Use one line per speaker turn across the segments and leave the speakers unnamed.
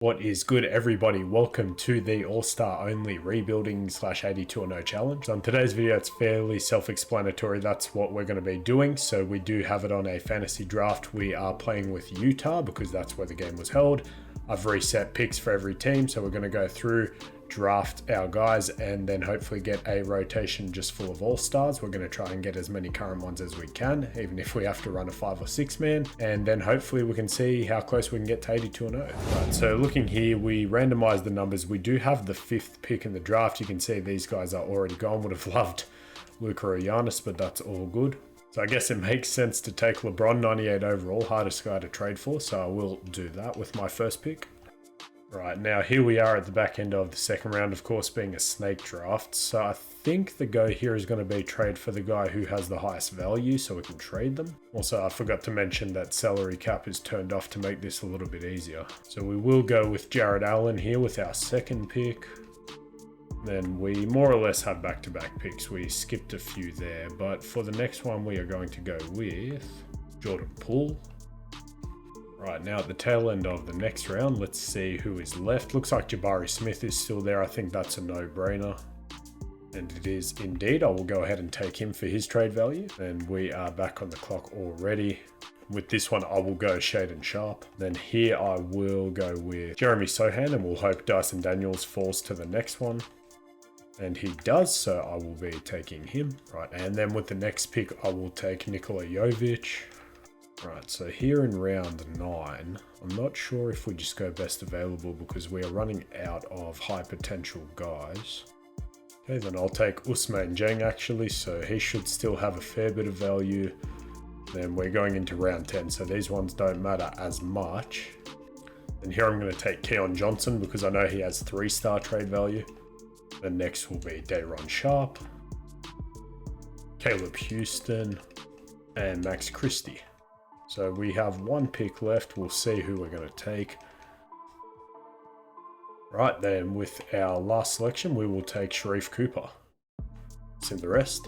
What is good, everybody? Welcome to the All-Star Only Rebuilding / 82 or No Challenge. So in today's video, it's fairly self-explanatory. That's what we're going to be doing. So we do have it on a fantasy draft. We are playing with Utah because that's where the game was held. I've reset picks for every team. So we're going to go through, draft our guys, and then hopefully get a rotation just full of all-stars. We're going to try and get as many current ones as we can, even if we have to run a 5 or 6 man, and then hopefully we can see how close we can get to 82 or no. Right, so looking here, we randomize the numbers. We do have the 5th pick in the draft. You can see these guys are already gone. Would have loved Luka or Giannis, but that's all good. So I guess it makes sense to take LeBron, 98 overall, hardest guy to trade for, so I will do that with my first pick. Right, now here we are at the back end of the second round, of course being a snake draft. So I think the go here is going to be trade for the guy who has the highest value so we can trade them. Also, I forgot to mention that salary cap is turned off to make this a little bit easier. So we will go with Jared Allen here with our second pick. Then we more or less have back-to-back picks. We skipped a few there, but for the next one we are going to go with Jordan Poole. Right, now at the tail end of the next round, let's see who is left. Looks like Jabari Smith is still there. I think that's a no-brainer. And it is indeed. I will go ahead and take him for his trade value. And we are back on the clock already. With this one, I will go Shaedon Sharpe. Then here I will go with Jeremy Sohan, and we'll hope Dyson Daniels falls to the next one. And he does, so I will be taking him. Right, and then with the next pick, I will take Nikola Jovic. Right, so here in round 9, I'm not sure if we just go best available because we are running out of high potential guys. Okay, then I'll take Ousmane Dieng actually, so he should still have a fair bit of value. Then we're going into round 10, so these ones don't matter as much. And here I'm going to take Keon Johnson because I know he has 3-star trade value. The next will be Day'Ron Sharpe, Caleb Houston, and Max Christie. So we have one pick left. We'll see who we're going to take. Right then, with our last selection, we will take Sharif Cooper. See the rest.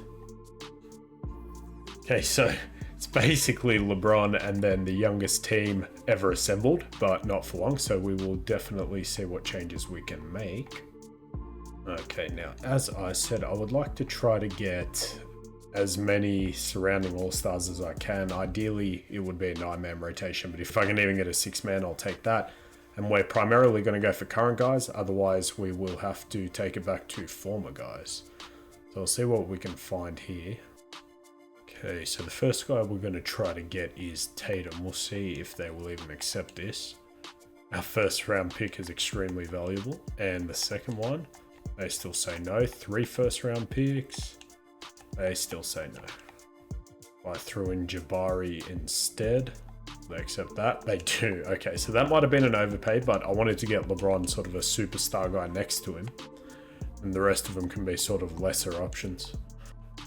Okay, so it's basically LeBron and then the youngest team ever assembled, but not for long. So we will definitely see what changes we can make. Okay, now, as I said, I would like to try to get as many surrounding all-stars as I can. Ideally, it would be a 9-man rotation, but if I can even get a 6-man, I'll take that. And we're primarily going to go for current guys, otherwise we will have to take it back to former guys. So I'll see what we can find here. Okay, so the first guy we're going to try to get is Tatum. We'll see if they will even accept this. Our first round pick is extremely valuable, and the second one, they still say no. 3 first-round picks. They still say no. I threw in Jabari instead. They accept that. They do. Okay, so that might have been an overpay, but I wanted to get LeBron, sort of a superstar guy next to him. And the rest of them can be sort of lesser options.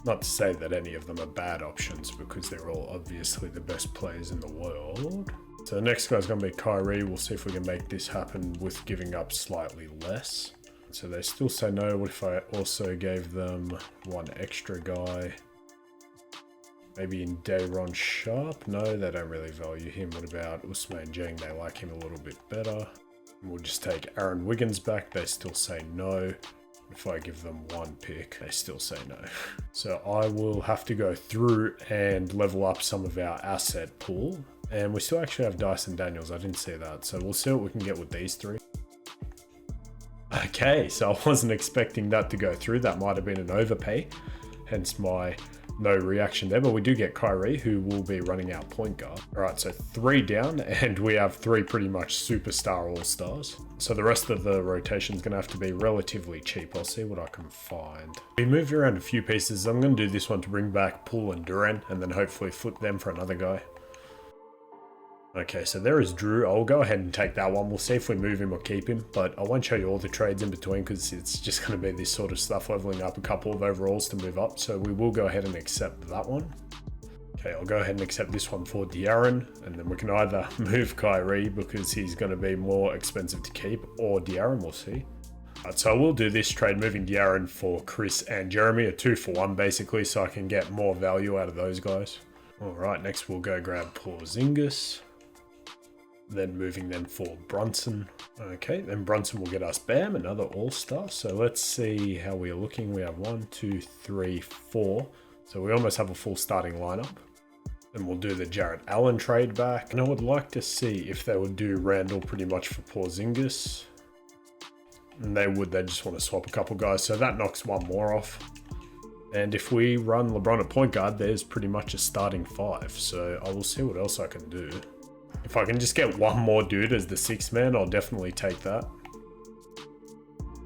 Not to say that any of them are bad options, because they're all obviously the best players in the world. So the next guy's going to be Kyrie. We'll see if we can make this happen with giving up slightly less. So they still say no. What if I also gave them one extra guy? Maybe in Day'Ron Sharpe? No, they don't really value him. What about Ousmane Dieng? They like him a little bit better. And we'll just take Aaron Wiggins back. They still say no. If I give them one pick, they still say no. So I will have to go through and level up some of our asset pool. And we still actually have Dyson Daniels. I didn't see that. So we'll see what we can get with these 3. Okay, so I wasn't expecting that to go through. That might have been an overpay, hence my no reaction there. But we do get Kyrie, who will be running our point guard. All right, so 3 down, and we have 3 pretty much superstar all-stars. So the rest of the rotation is going to have to be relatively cheap. I'll see what I can find. We moved around a few pieces. I'm going to do this one to bring back Poole and Duran, and then hopefully flip them for another guy. Okay, so there is Drew. I'll go ahead and take that one. We'll see if we move him or keep him, but I won't show you all the trades in between because it's just going to be this sort of stuff, leveling up a couple of overalls to move up. So we will go ahead and accept that one. Okay, I'll go ahead and accept this one for De'Aaron, and then we can either move Kyrie because he's going to be more expensive to keep, or De'Aaron, we'll see. Right, so I will do this trade, moving De'Aaron for Chris and Jeremy, a 2-for-1 basically, so I can get more value out of those guys. All right, next we'll go grab Porzingis. Then moving then for Brunson. Okay, then Brunson will get us Bam, another all-star. So let's see how we are looking. We have 1, 2, 3, 4. So we almost have a full starting lineup. Then we'll do the Jarrett Allen trade back. And I would like to see if they would do Randall pretty much for Porzingis. And they just want to swap a couple guys. So that knocks one more off. And if we run LeBron at point guard, there's pretty much a starting 5. So I will see what else I can do. If I can just get one more dude as the 6th man, I'll definitely take that.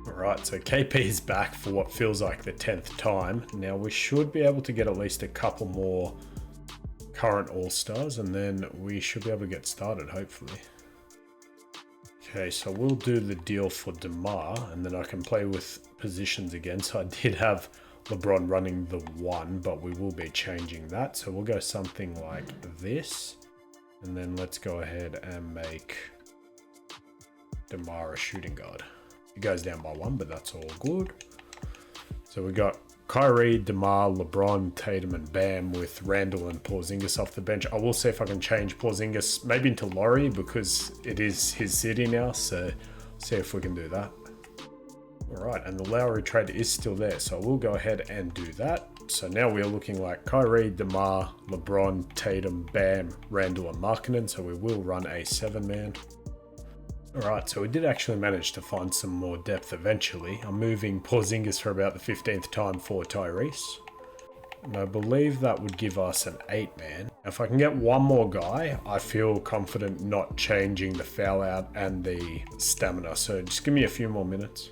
Alright, so KP is back for what feels like the 10th time. Now we should be able to get at least a couple more current All-Stars, and then we should be able to get started, hopefully. Okay, so we'll do the deal for DeMar, and then I can play with positions again. So I did have LeBron running the 1, but we will be changing that. So we'll go something like this. And then let's go ahead and make DeMar a shooting guard. He goes down by 1, but that's all good. So we got Kyrie, DeMar, LeBron, Tatum, and Bam with Randall and Porzingis off the bench. I will see if I can change Porzingis maybe into Laurie because it is his city now. So see if we can do that. All right, and the Lowry trade is still there. So we'll go ahead and do that. So now we are looking like Kyrie, DeMar, LeBron, Tatum, Bam, Randall, and Markkanen. So we will run a 7-man. All right, so we did actually manage to find some more depth eventually. I'm moving Porzingis for about the 15th time for Tyrese. And I believe that would give us an 8-man. If I can get one more guy, I feel confident not changing the foul out and the stamina. So just give me a few more minutes.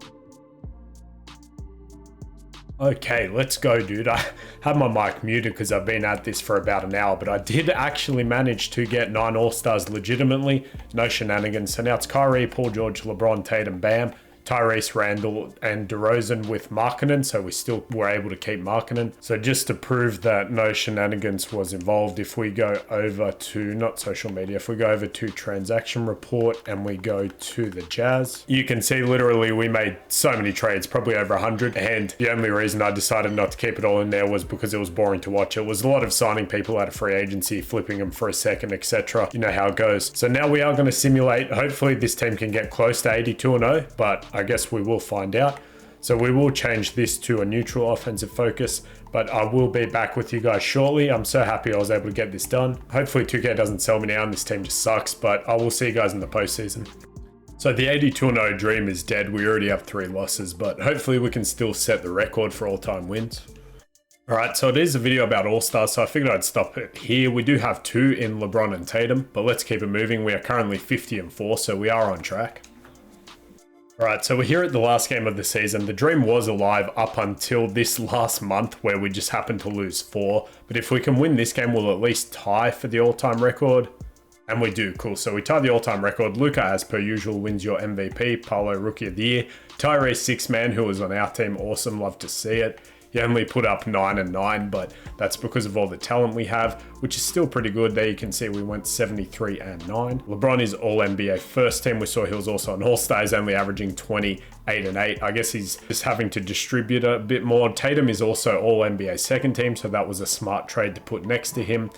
Okay, let's go, dude. I had my mic muted because I've been at this for about an hour, but I did actually manage to get 9 All-Stars legitimately. No shenanigans. So now it's Kyrie, Paul George, LeBron, Tatum, Bam, Tyrese, Randall, and DeRozan with Markkanen. So we still were able to keep Markkanen. So just to prove that no shenanigans was involved, if we go over to, not social media, if we go over to transaction report and we go to the Jazz, you can see literally we made so many trades, probably over 100. And the only reason I decided not to keep it all in there was because it was boring to watch. It was a lot of signing people out of free agency, flipping them for a second, etc. You know how it goes. So now we are going to simulate. Hopefully this team can get close to 82-0, but I guess we will find out. So we will change this to a neutral offensive focus, but I will be back with you guys shortly. I'm so happy I was able to get this done. Hopefully 2K doesn't sell me now and this team just sucks, but I will see you guys in the postseason. So the 82-0 dream is dead. We already have 3 losses, but hopefully we can still set the record for all-time wins. All right, so it is a video about All-Stars, so I figured I'd stop it here. We do have 2 in LeBron and Tatum, but let's keep it moving. We are currently 50-4, so we are on track. All right, so we're here at the last game of the season. The dream was alive up until this last month where we just happened to lose 4. But if we can win this game, we'll at least tie for the all-time record. And we do, cool. So we tie the all-time record. Luka, as per usual, wins your MVP, Paolo Rookie of the Year. Tyrese 6-man, who was on our team, awesome, love to see it. He only put up 9 and 9, but that's because of all the talent we have, which is still pretty good. There you can see we went 73 and 9. LeBron is all NBA first team. We saw he was also an all-star. He's only averaging 28 and 8. I guess he's just having to distribute a bit more. Tatum is also all NBA second team, so that was a smart trade to put next to him.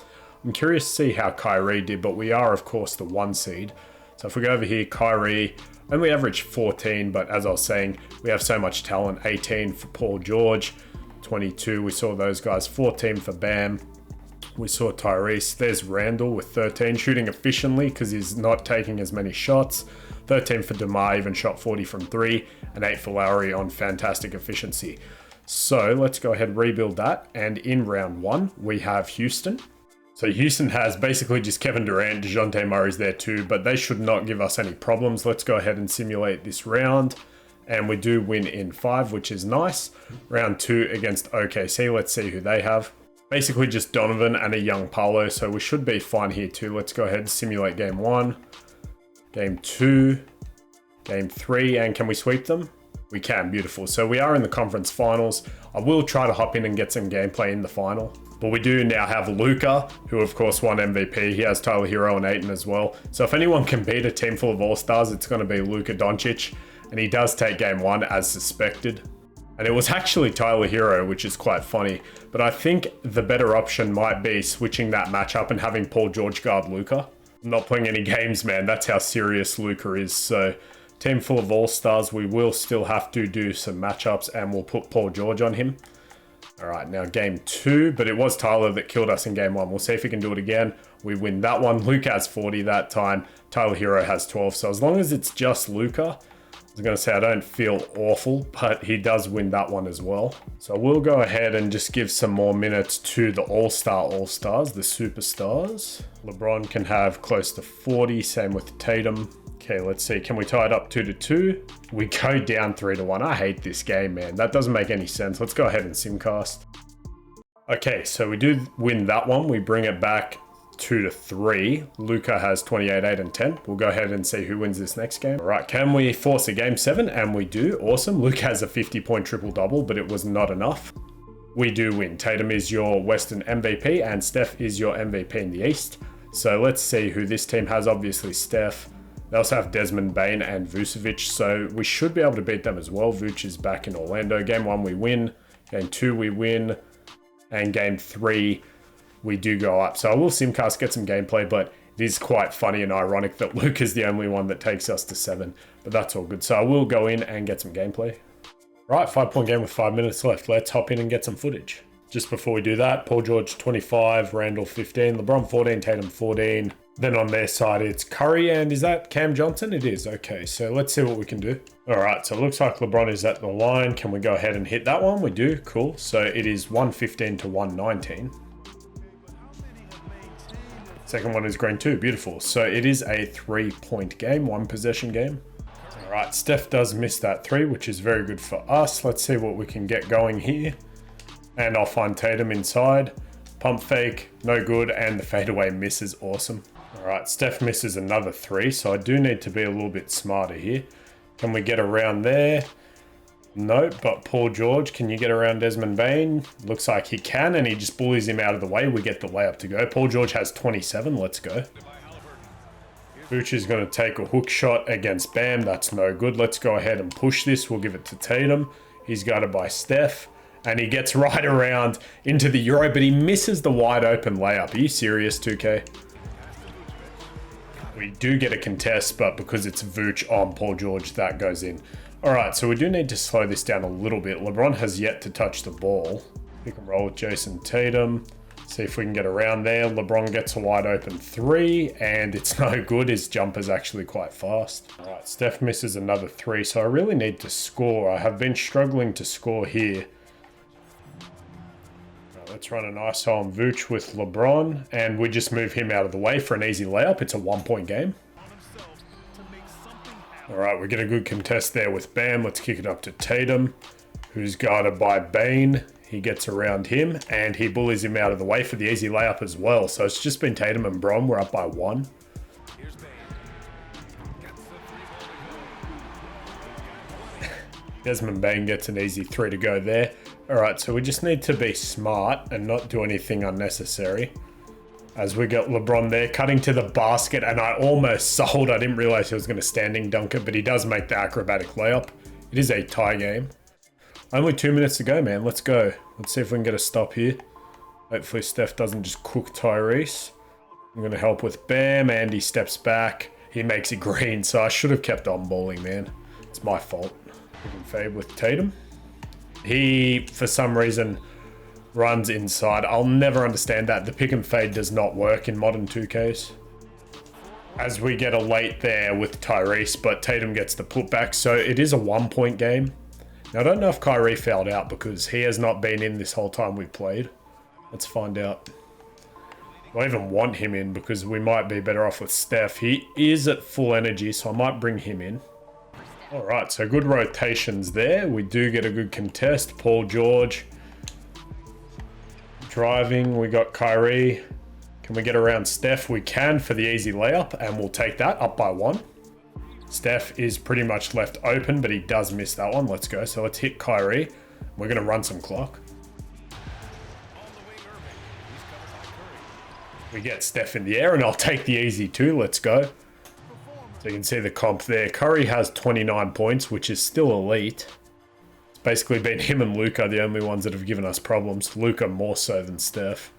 I'm curious to see how Kyrie did, but we are, of course, the 1 seed. So if we go over here, Kyrie only averaged 14, but as I was saying, we have so much talent. 18 for Paul George. 22, we saw those guys. 14 for Bam. We saw Tyrese. There's Randall with 13, shooting efficiently because he's not taking as many shots. 13 for DeMar, even shot 40 from 3, and 8 for Lowry on fantastic efficiency. So let's go ahead and rebuild that. And in round 1, we have Houston. So Houston has basically just Kevin Durant, DeJounte Murray's there too, but they should not give us any problems. Let's go ahead and simulate this round. And we do win in 5, which is nice. Round 2 against OKC. Let's see who they have. Basically just Donovan and a young Paolo. So we should be fine here too. Let's go ahead and simulate game 1, game 2, game 3. And can we sweep them? We can, beautiful. So we are in the conference finals. I will try to hop in and get some gameplay in the final. But we do now have Luka, who of course won MVP. He has Tyler Hero and Ayton as well. So if anyone can beat a team full of all-stars, it's going to be Luka Doncic. And he does take game 1 as suspected. And it was actually Tyler Hero, which is quite funny. But I think the better option might be switching that matchup and having Paul George guard Luka. I'm not playing any games, man. That's how serious Luca is. So, team full of all-stars. We will still have to do some matchups, and we'll put Paul George on him. All right, now game 2, but it was Tyler that killed us in game 1. We'll see if he can do it again. We win that one. Luca has 40 that time. Tyler Hero has 12. So as long as it's just Luca, I was going to say I don't feel awful, but he does win that one as well. So we'll go ahead and just give some more minutes to the All-Stars, the superstars. LeBron can have close to 40, same with Tatum. Okay, let's see. Can we tie it up 2-2? We go down 3-1. I hate this game, man. That doesn't make any sense. Let's go ahead and simcast. Okay, so we do win that one. We bring it back 2-3. Luca has 28, 8, and 10. We'll go ahead and see who wins this next game. All right, can we force a game 7? And we do. Awesome. Luca has a 50-point triple-double, but it was not enough. We do win. Tatum is your Western MVP, and Steph is your MVP in the East. So let's see who this team has. Obviously, Steph. They also have Desmond Bane and Vucevic, so we should be able to beat them as well. Vooch is back in Orlando. Game 1, we win. Game 2, we win. And game 3, we do go up. So I will simcast, get some gameplay, but it is quite funny and ironic that Luke is the only one that takes us to 7. But that's all good. So I will go in and get some gameplay. Right, 5-point game with 5 minutes left. Let's hop in and get some footage. Just before we do that, Paul George 25, Randall 15, LeBron 14, Tatum 14. Then on their side, it's Curry, and is that Cam Johnson? It is. Okay, so let's see what we can do. All right, so it looks like LeBron is at the line. Can we go ahead and hit that one? We do. Cool. So it is 115 to 119. Second one is green 2. Beautiful. So it is a 3-point game, 1-possession game. All right, Steph does miss that 3, which is very good for us. Let's see what we can get going here. And I'll find Tatum inside. Pump fake, no good, and the fadeaway miss is awesome. All right, Steph misses another 3, so I do need to be a little bit smarter here. Can we get around there? Nope, but Paul George, can you get around Desmond Bane? Looks like he can, and he just bullies him out of the way. We get the layup to go. Paul George has 27, let's go. Vooch is going to take a hook shot against Bam. That's no good. Let's go ahead and push this. We'll give it to Tatum. He's guarded by Steph. And he gets right around into the Euro, but he misses the wide open layup. Are you serious, 2K? We do get a contest, but because it's Vooch on Paul George, that goes in. All right, so we do need to slow this down a little bit. LeBron has yet to touch the ball. Pick and roll with Jason Tatum. See if we can get around there. LeBron gets a wide open 3, and it's no good. His jumper's actually quite fast. All right, Steph misses another 3, so I really need to score. I have been struggling to score here. Let's run an ISO on Vooch with LeBron, and we just move him out of the way for an easy layup. It's a 1-point game. All right, we get a good contest there with Bam. Let's kick it up to Tatum, who's guarded by Bane. He gets around him, and he bullies him out of the way for the easy layup as well. So it's just been Tatum and Bron. We're up by 1. Desmond Bane gets an easy 3 to go there. All right, so we just need to be smart and not do anything unnecessary. As we got LeBron there, cutting to the basket, and I almost sold. I didn't realize he was going to standing dunk it, but he does make the acrobatic layup. It is a tie game. Only 2 minutes to go, man. Let's go. Let's see if we can get a stop here. Hopefully Steph doesn't just cook Tyrese. I'm going to help with Bam, and he steps back. He makes it green, so I should have kept on balling, man. It's my fault. We can fade with Tatum. He, for some reason, runs inside. I'll never understand that. The pick and fade does not work in modern 2Ks. As we get a late there with Tyrese, but Tatum gets the putback, so it is a 1-point game. Now, I don't know if Kyrie fouled out because he has not been in this whole time we've played. Let's find out. I don't even want him in because we might be better off with Steph. He is at full energy, so I might bring him in. All right, so good rotations there. We do get a good contest. Paul George driving. We got Kyrie. Can we get around Steph? We can for the easy layup, and we'll take that up by 1. Steph is pretty much left open, but he does miss that one. Let's go. So let's hit Kyrie. We're going to run some clock. We get Steph in the air, and I'll take the easy 2. Let's go. So you can see the comp there. Curry has 29 points, which is still elite. It's basically been him and Luca, the only ones that have given us problems. Luca more so than Steph.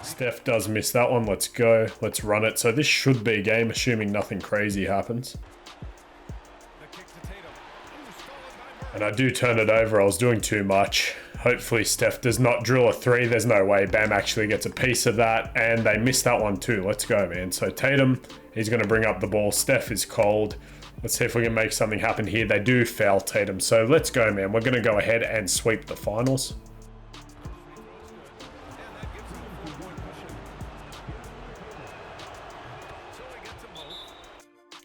Steph does miss that one. Let's go. Let's run it. So this should be a game, assuming nothing crazy happens. And I do turn it over. I was doing too much. Hopefully Steph does not drill a three. There's no way. Bam actually gets a piece of that. And they missed that one too. Let's go, man. So Tatum, he's going to bring up the ball. Steph is cold. Let's see if we can make something happen here. They do foul Tatum. So let's go, man. We're going to go ahead and sweep the finals.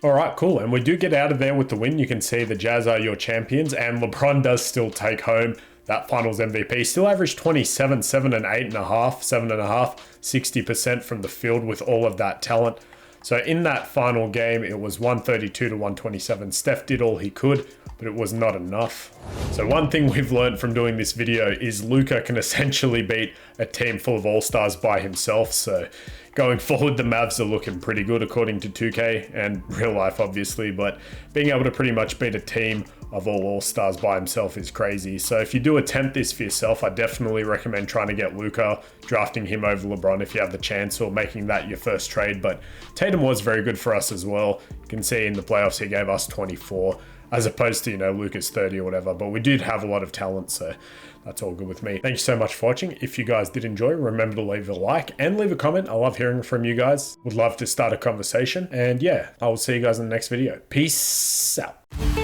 All right, cool. And we do get out of there with the win. You can see the Jazz are your champions, and LeBron does still take home that finals MVP. Still averaged 27, 7 and 8.5, 7.5, 60% from the field with all of that talent. So in that final game, it was 132 to 127. Steph did all he could, but it was not enough. So one thing we've learned from doing this video is Luka can essentially beat a team full of all-stars by himself. So going forward, the Mavs are looking pretty good according to 2K and real life, obviously, but being able to pretty much beat a team of all-stars by himself is crazy. So if you do attempt this for yourself, I definitely recommend trying to get Luka, drafting him over LeBron if you have the chance, or making that your first trade. But Tatum was very good for us as well. You can see in the playoffs, he gave us 24. As opposed to, you know, Luka's 30 or whatever. But we did have a lot of talent, so that's all good with me. Thank you so much for watching. If you guys did enjoy, remember to leave a like and leave a comment. I love hearing from you guys. Would love to start a conversation. And yeah, I will see you guys in the next video. Peace out.